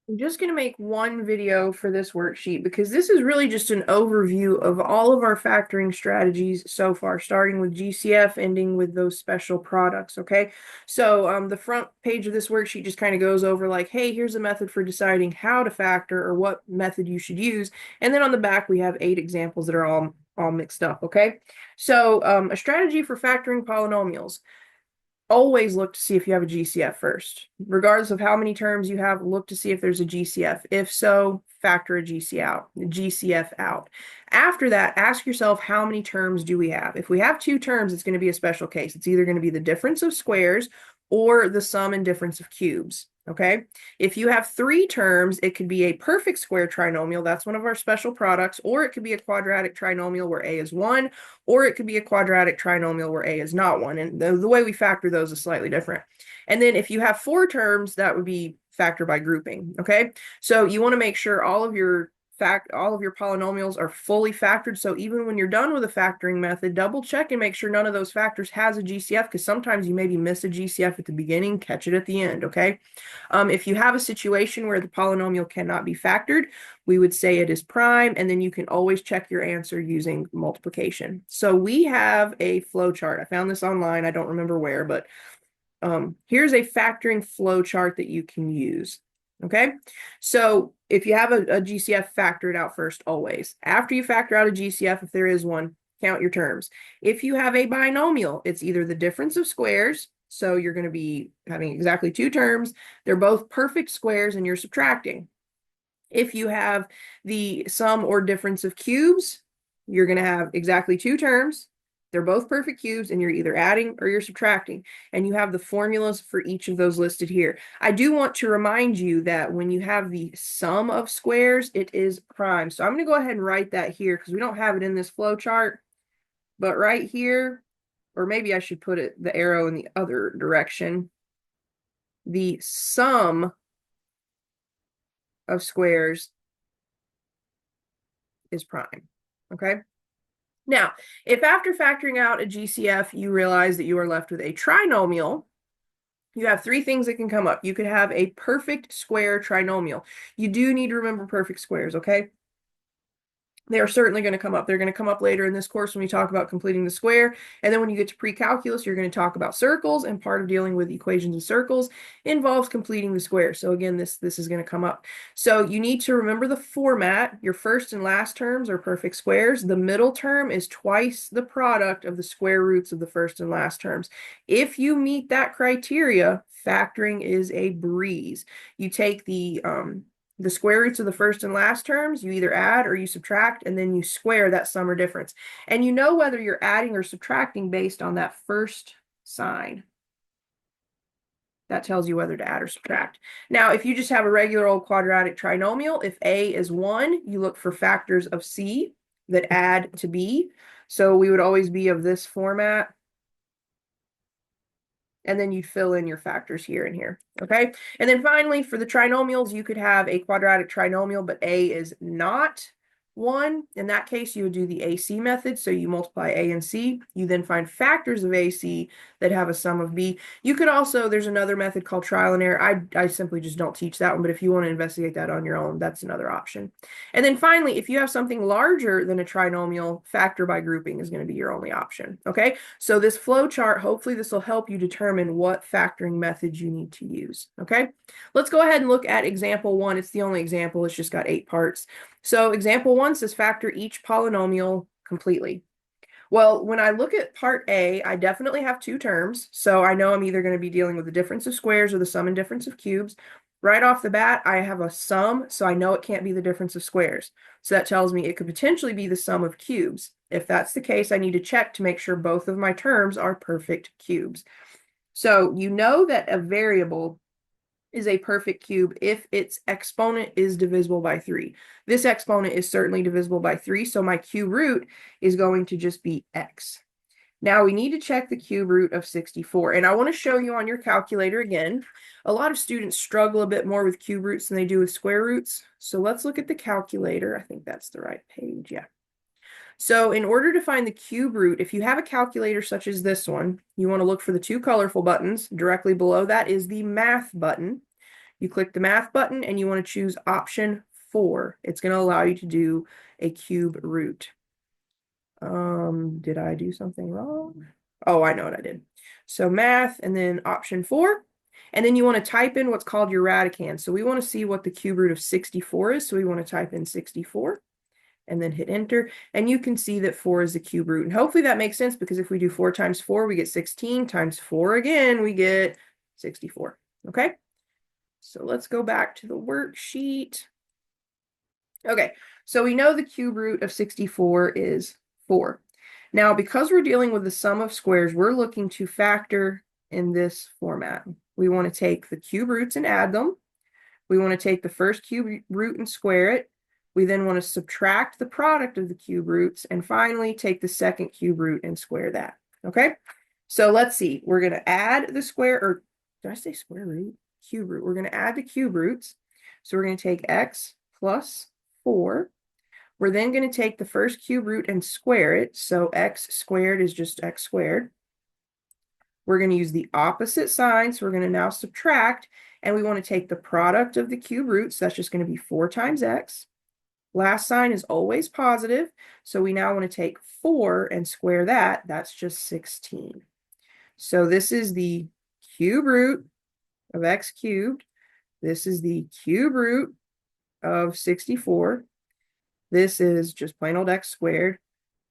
I'm just going to make one video for this worksheet because this is really just an overview of all of our factoring strategies so far, starting with GCF, ending with those special products, okay? So the front page of this worksheet just kind of goes over like, hey, here's a method for deciding how to factor or what method you should use. And then on the back, we have 8 examples that are all mixed up, okay? So a strategy for factoring polynomials. Always look to see if you have a GCF first. Regardless of how many terms you have, look to see if there's a GCF. If so, factor a GCF out. After that, ask yourself, how many terms do we have? If we have 2 terms, it's going to be a special case. It's either going to be the difference of squares or the sum and difference of cubes. Okay. If you have 3 terms, it could be a perfect square trinomial. That's one of our special products. Or it could be a quadratic trinomial where a is 1, or it could be a quadratic trinomial where a is not 1. And the way we factor those is slightly different. And then if you have 4 terms, that would be factor by grouping. Okay. So you want to make sure all of your polynomials are fully factored. So even when you're done with a factoring method, double check and make sure none of those factors has a GCF, because sometimes you maybe miss a GCF at the beginning, catch it at the end, okay? If you have a situation where the polynomial cannot be factored, we would say it is prime, and then you can always check your answer using multiplication. So we have a flow chart. I found this online. I don't remember where, but here's a factoring flow chart that you can use. Okay, so if you have a GCF, factor it out first always. After you factor out a GCF, if there is one, count your terms. If you have a binomial, it's either the difference of squares, so you're going to be having exactly 2 terms. They're both perfect squares and you're subtracting. If you have the sum or difference of cubes, you're going to have exactly 2 terms. They're both perfect cubes, and you're either adding or you're subtracting. And you have the formulas for each of those listed here. I do want to remind you that when you have the sum of squares, it is prime. So I'm going to go ahead and write that here because we don't have it in this flow chart. But right here, or maybe I should put the arrow in the other direction. The sum of squares is prime. Okay. Now, if after factoring out a GCF, you realize that you are left with a trinomial, you have 3 things that can come up. You could have a perfect square trinomial. You do need to remember perfect squares, okay? They are certainly going to come up. They're going to come up later in this course when we talk about completing the square. And then when you get to pre-calculus, you're going to talk about circles, and part of dealing with equations and circles involves completing the square. So again, this is going to come up. So you need to remember the format. Your first and last terms are perfect squares. The middle term is twice the product of the square roots of the first and last terms. If you meet that criteria, factoring is a breeze. You take the square roots of the first and last terms, you either add or you subtract, and then you square that sum or difference. And you know whether you're adding or subtracting based on that first sign. That tells you whether to add or subtract. Now, if you just have a regular old quadratic trinomial, if A is 1, you look for factors of C that add to B. So we would always be of this format. And then you'd fill in your factors here and here, okay? And then finally, for the trinomials, you could have a quadratic trinomial, but A is not 1. In that case, you would do the AC method. So you multiply A and C. You then find factors of AC that have a sum of B. You could also, there's another method called trial and error. I simply just don't teach that one, but if you want to investigate that on your own, that's another option. And then finally, if you have something larger than a trinomial, factor by grouping is going to be your only option, okay? So this flow chart, hopefully this will help you determine what factoring methods you need to use, okay? Let's go ahead and look at example 1. It's the only example. It's just got 8 parts. So example 1 says factor each polynomial completely. Well, when I look at part A, I definitely have 2 terms. So I know I'm either going to be dealing with the difference of squares or the sum and difference of cubes. Right off the bat, I have a sum, so I know it can't be the difference of squares. So that tells me it could potentially be the sum of cubes. If that's the case, I need to check to make sure both of my terms are perfect cubes. So you know that a variable is a perfect cube if its exponent is divisible by 3. This exponent is certainly divisible by 3, so my cube root is going to just be x. Now we need to check the cube root of 64, and I want to show you on your calculator again. A lot of students struggle a bit more with cube roots than they do with square roots, so let's look at the calculator. I think that's the right page, yeah. So in order to find the cube root, if you have a calculator such as this one, you want to look for the 2 colorful buttons. Directly below that is the math button. You click the math button and you want to choose option 4. It's going to allow you to do a cube root. Did I do something wrong? Oh, I know what I did. So math and then option 4. And then you want to type in what's called your radicand. So we want to see what the cube root of 64 is. So we want to type in 64 and then hit enter. And you can see that 4 is the cube root. And hopefully that makes sense, because if we do 4 times 4, we get 16, times 4 again, we get 64. Okay, so let's go back to the worksheet. Okay, so we know the cube root of 64 is 4. Now, because we're dealing with the sum of squares, we're looking to factor in this format. We want to take the cube roots and add them. We want to take the first cube root and square it. We then want to subtract the product of the cube roots, and finally take the second cube root and square that. Okay, so let's see. We're going to add the square, or did I say square root? Cube root. We're going to add the cube roots. So we're going to take x plus 4. We're then going to take the first cube root and square it. So x squared is just x squared. We're going to use the opposite sign. So we're going to now subtract, and we want to take the product of the cube roots. So that's just going to be 4 times x. Last sign is always positive. So we now want to take 4 and square that. That's just 16. So this is the cube root of x cubed. This is the cube root of 64. This is just plain old x squared.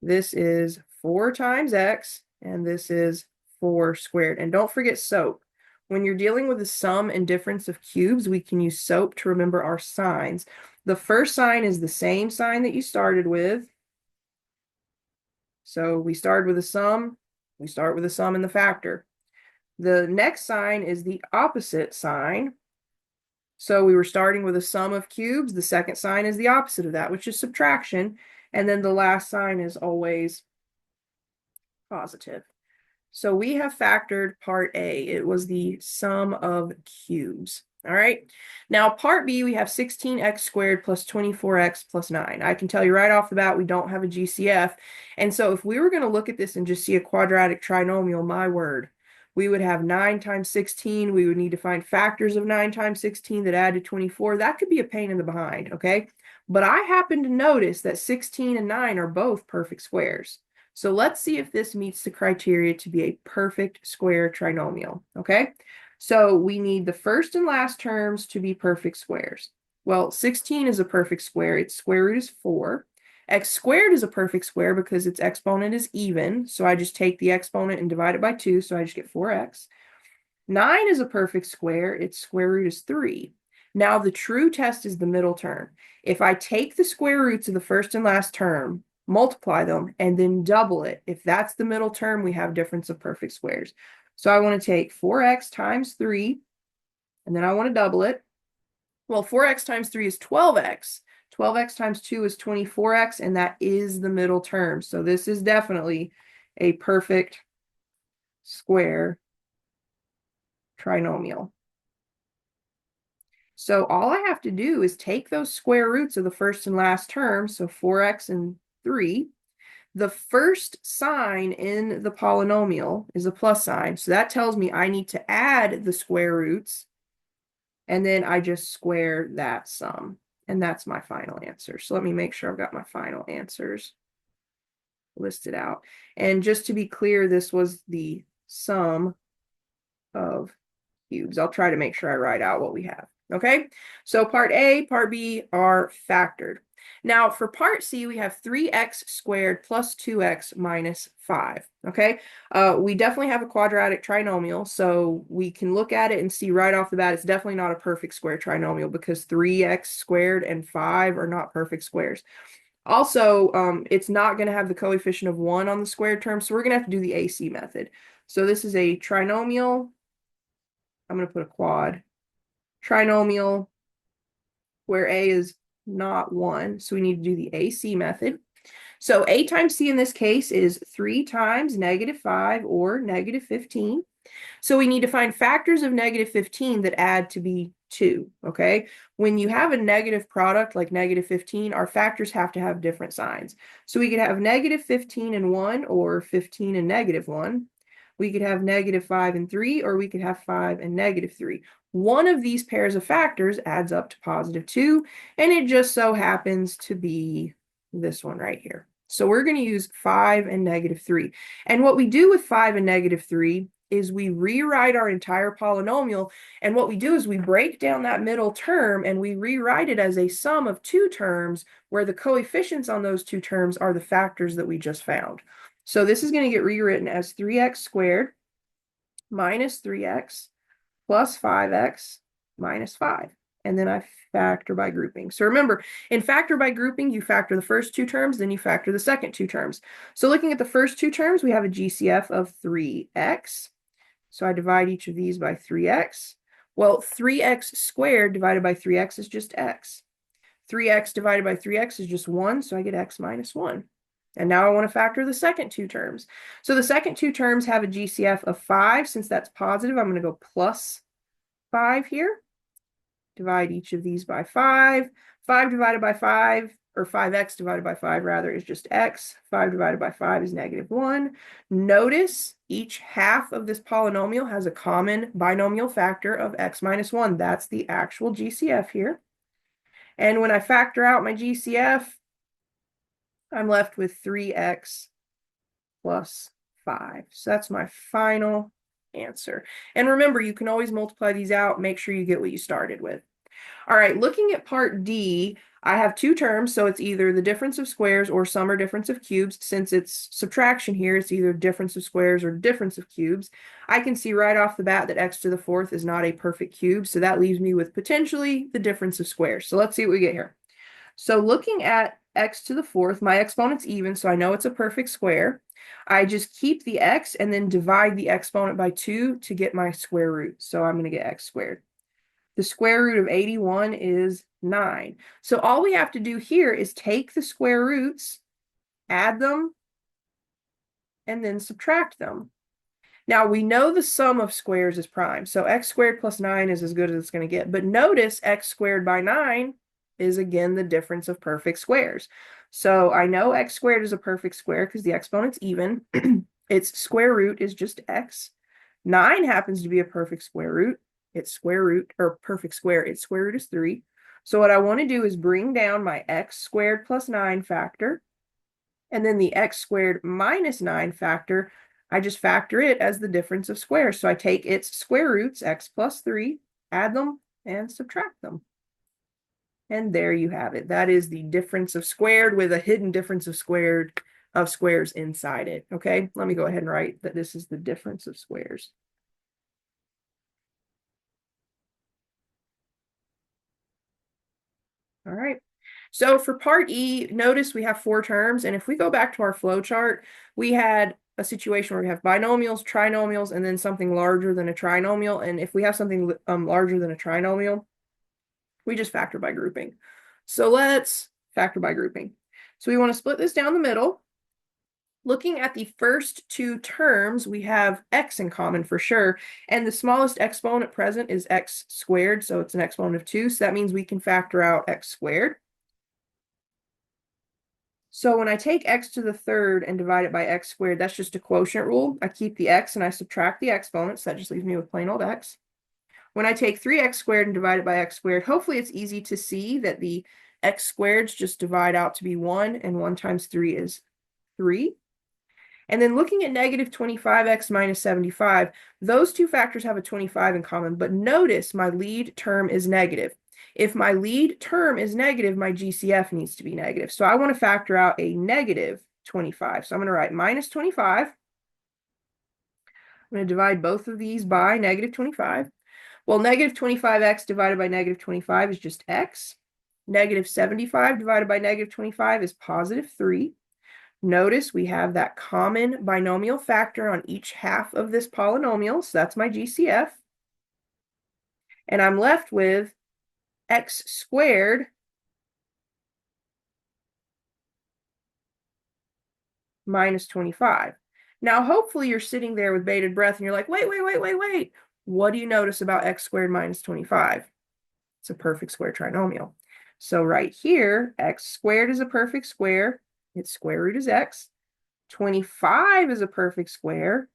This is 4 times x, and this is 4 squared. And don't forget SOAP. When you're dealing with the sum and difference of cubes, we can use SOAP to remember our signs. The first sign is the same sign that you started with. So we started with a sum. We start with a sum and the factor. The next sign is the opposite sign. So we were starting with a sum of cubes. The second sign is the opposite of that, which is subtraction. And then the last sign is always positive. So we have factored part A. It was the sum of cubes. All right. Now part B, we have 16x squared plus 24x plus 9. I can tell you right off the bat, we don't have a GCF. And so if we were going to look at this and just see a quadratic trinomial, my word, we would have 9 times 16. We would need to find factors of 9 times 16 that add to 24. That could be a pain in the behind, okay? But I happen to notice that 16 and 9 are both perfect squares. So let's see if this meets the criteria to be a perfect square trinomial, okay? So we need the first and last terms to be perfect squares. Well, 16 is a perfect square. Its square root is 4. X squared is a perfect square because its exponent is even. So I just take the exponent and divide it by 2. So I just get 4x. 9 is a perfect square. Its square root is 3. Now the true test is the middle term. If I take the square roots of the first and last term, multiply them, and then double it, if that's the middle term, we have difference of perfect squares. So I want to take 4x times 3, and then I want to double it. Well, 4x times 3 is 12x. 12x times 2 is 24x, and that is the middle term. So this is definitely a perfect square trinomial. So all I have to do is take those square roots of the first and last term, so 4x and 3. The first sign in the polynomial is a plus sign. So that tells me I need to add the square roots, and then I just square that sum. And that's my final answer. So let me make sure I've got my final answers listed out. And just to be clear, this was the sum of cubes. I'll try to make sure I write out what we have. Okay, so part A, part B are factored. Now for part C, we have 3x squared plus 2x minus 5. Okay, we definitely have a quadratic trinomial, so we can look at it and see right off the bat it's definitely not a perfect square trinomial because 3x squared and 5 are not perfect squares. Also, it's not going to have the coefficient of 1 on the squared term, so we're going to have to do the AC method. So this is a trinomial. I'm going to put a quad. Trinomial where A is not 1. So we need to do the AC method. So A times C in this case is 3 times -5 or -15. So we need to find factors of -15 that add to be 2, okay? When you have a negative product like -15, our factors have to have different signs. So we could have -15 and 1 or 15 and -1. We could have -5 and 3, or we could have 5 and -3. One of these pairs of factors adds up to +2, and it just so happens to be this one right here. So we're going to use 5 and -3. And what we do with 5 and -3 is we rewrite our entire polynomial, and what we do is we break down that middle term and we rewrite it as a sum of two terms where the coefficients on those two terms are the factors that we just found. So this is going to get rewritten as 3x squared minus 3x plus 5x minus 5. And then I factor by grouping. So remember, in factor by grouping, you factor the first two terms, then you factor the second two terms. So looking at the first two terms, we have a GCF of 3x. So I divide each of these by 3x. Well, 3x squared divided by 3x is just x. 3x divided by 3x is just 1, so I get x minus 1. And now I want to factor the second two terms. So the second two terms have a GCF of 5. Since that's positive, I'm going to go plus 5 here. Divide each of these by 5. 5 divided by 5, or 5x divided by 5 rather, is just x. 5 divided by 5 is -1. Notice each half of this polynomial has a common binomial factor of x minus 1. That's the actual GCF here. And when I factor out my GCF, I'm left with 3x plus 5. So that's my final answer. And remember, you can always multiply these out. Make sure you get what you started with. All right, looking at part D, I have two terms, so it's either the difference of squares or sum or difference of cubes. Since it's subtraction here, it's either difference of squares or difference of cubes. I can see right off the bat that x to the fourth is not a perfect cube, so that leaves me with potentially the difference of squares. So let's see what we get here. So looking at x to the fourth, my exponent's even, so I know it's a perfect square. I just keep the x and then divide the exponent by 2 to get my square root. So I'm going to get x squared. The square root of 81 is 9. So all we have to do here is take the square roots, add them, and then subtract them. Now we know the sum of squares is prime, so x squared plus 9 is as good as it's going to get. But notice x squared by 9 is again the difference of perfect squares. So I know x squared is a perfect square because the exponent's even. Its square root is just x. 9 happens to be a perfect square root. Its square root, or perfect square, its square root is 3. So what I want to do is bring down my x squared plus 9 factor, and then the x squared minus 9 factor, I just factor it as the difference of squares. So I take its square roots, x plus 3, add them, and subtract them. And there you have it. That is the difference of squared with a hidden difference of squares inside it. Okay, let me go ahead and write that this is the difference of squares. All right. So for part E, notice we have 4 terms. And if we go back to our flow chart, we had a situation where we have binomials, trinomials, and then something larger than a trinomial. And if we have something larger than a trinomial, we just factor by grouping. So let's factor by grouping. So we want to split this down the middle. Looking at the first two terms, we have x in common for sure. And the smallest exponent present is x squared. So it's an exponent of 2. So that means we can factor out x squared. So when I take x to the third and divide it by x squared, that's just a quotient rule. I keep the x and I subtract the exponents. That just leaves me with plain old x. When I take 3x squared and divide it by x squared, hopefully it's easy to see that the x squareds just divide out to be 1, and 1 times 3 is 3. And then looking at -25x minus 75, those two factors have a 25 in common, but notice my lead term is negative. If my lead term is negative, my GCF needs to be negative. So I want to factor out a -25. So I'm going to write -25. I'm going to divide both of these by -25. Well, -25x divided by -25 is just x. -75 divided by -25 is +3. Notice we have that common binomial factor on each half of this polynomial, so that's my GCF. And I'm left with x squared minus 25. Now, hopefully you're sitting there with bated breath and you're like, wait. What do you notice about x squared minus 25? It's a perfect square trinomial. So right here, x squared is a perfect square. Its square root is x. 25 is a perfect square.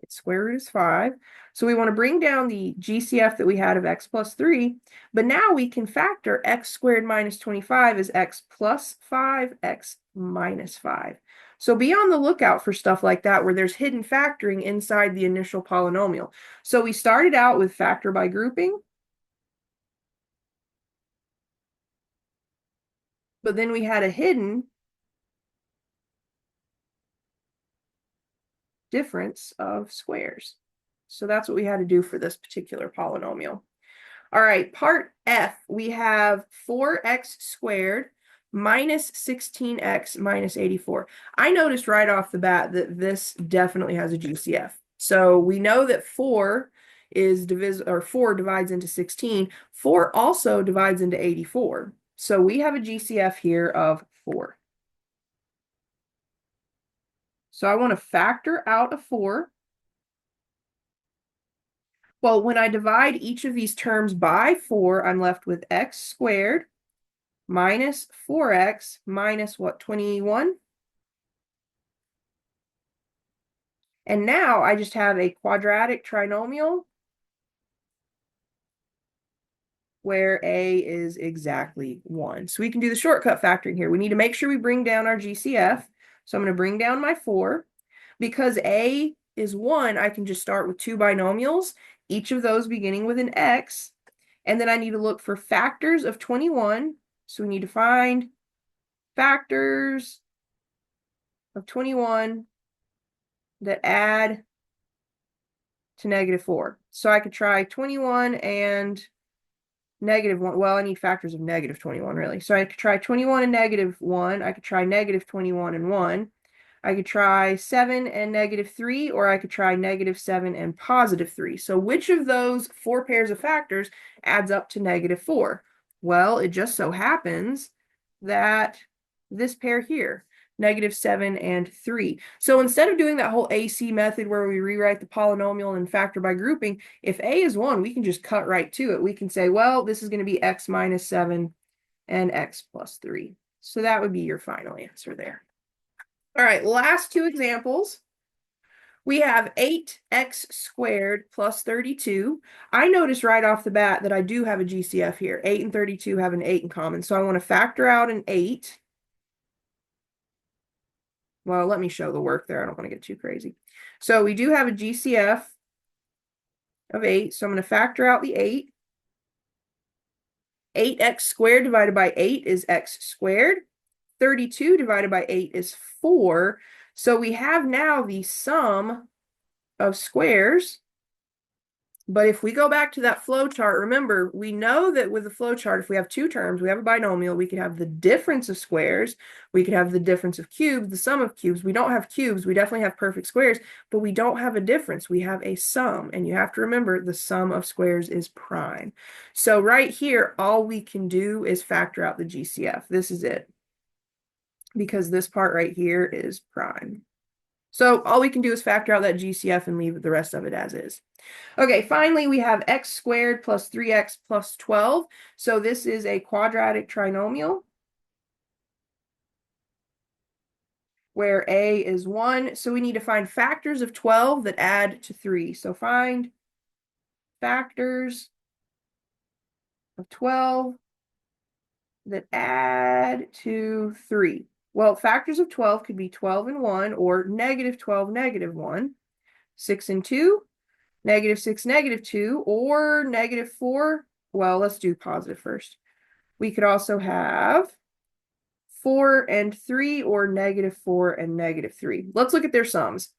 Its square root is 5. So we want to bring down the GCF that we had of x plus 3, but now we can factor x squared minus 25 as x plus 5, x minus 5. So be on the lookout for stuff like that where there's hidden factoring inside the initial polynomial. So we started out with factor by grouping, but then we had a hidden difference of squares. So that's what we had to do for this particular polynomial. All right, part F, we have 4x squared minus 16x minus 84. I noticed right off the bat that this definitely has a GCF. So we know that 4 divides into 16. 4 also divides into 84. So we have a GCF here of 4. So I want to factor out a 4. Well, when I divide each of these terms by 4, I'm left with x squared minus 4x minus what, 21? And now I just have a quadratic trinomial where a is exactly 1. So we can do the shortcut factoring here. We need to make sure we bring down our GCF. So I'm going to bring down my 4. Because a is 1, I can just start with 2 binomials, each of those beginning with an x. And then I need to look for factors of 21. So we need to find factors of 21 that add to -4. So I could try 21 and -1. Well, I need factors of -21, really. So I could try 21 and -1. I could try -21 and 1. I could try 7 and -3, or I could try -7 and +3. So which of those 4 pairs of factors adds up to -4? Well, it just so happens that this pair here, -7 and 3. So instead of doing that whole AC method where we rewrite the polynomial and factor by grouping, if a is 1, we can just cut right to it. We can say, well, this is going to be x minus 7 and x plus 3. So that would be your final answer there. All right, last 2 examples. We have 8x squared plus 32. I noticed right off the bat that I do have a GCF here. 8 and 32 have an 8 in common. So I want to factor out an 8. Well, let me show the work there. I don't want to get too crazy. So we do have a GCF of 8. So I'm going to factor out the 8. 8x squared divided by 8 is x squared. 32 divided by 8 is 4. So we have now the sum of squares. But if we go back to that flow chart, remember, we know that with the flow chart, if we have 2 terms, we have a binomial, we could have the difference of squares, we could have the difference of cubes, the sum of cubes. We don't have cubes, we definitely have perfect squares, but we don't have a difference. We have a sum, and you have to remember the sum of squares is prime. So right here, all we can do is factor out the GCF. This is it, because this part right here is prime. So all we can do is factor out that GCF and leave the rest of it as is. Okay, finally, we have x squared plus 3x plus 12. So this is a quadratic trinomial where a is 1. So we need to find factors of 12 that add to 3. So find factors of 12 that add to 3. Well, factors of 12 could be 12 and 1, or -12, -1. 6 and 2, -6, -2, or -4. Well, let's do positive first. We could also have 4 and 3, or -4 and -3. Let's look at their sums.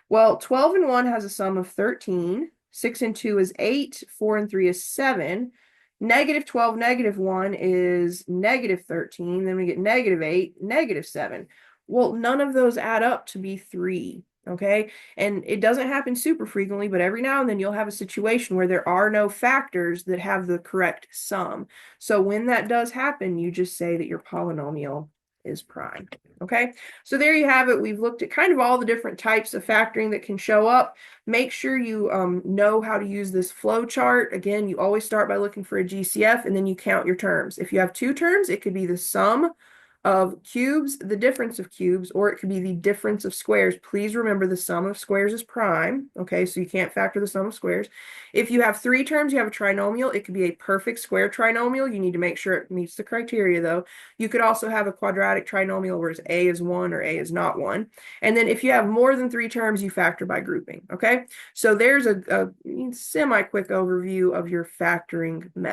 Well, 12 and 1 has a sum of 13. 6 and 2 is 8. 4 and 3 is 7. -12, -1 is -13. Then we get -8, -7. Well, none of those add up to be 3. Okay, and it doesn't happen super frequently, but every now and then you'll have a situation where there are no factors that have the correct sum. So when that does happen, you just say that your polynomial is prime. Okay, so there you have it. We've looked at kind of all the different types of factoring that can show up. Make sure you know how to use this flow chart. Again, you always start by looking for a GCF and then you count your terms. If you have 2 terms, it could be the sum of cubes, the difference of cubes, or it could be the difference of squares. Please remember the sum of squares is prime, okay? So you can't factor the sum of squares. If you have three terms, you have a trinomial. It could be a perfect square trinomial. You need to make sure it meets the criteria, though. You could also have a quadratic trinomial where a is 1 or a is not 1. And then if you have more than three terms, you factor by grouping, okay? So there's a semi-quick overview of your factoring method.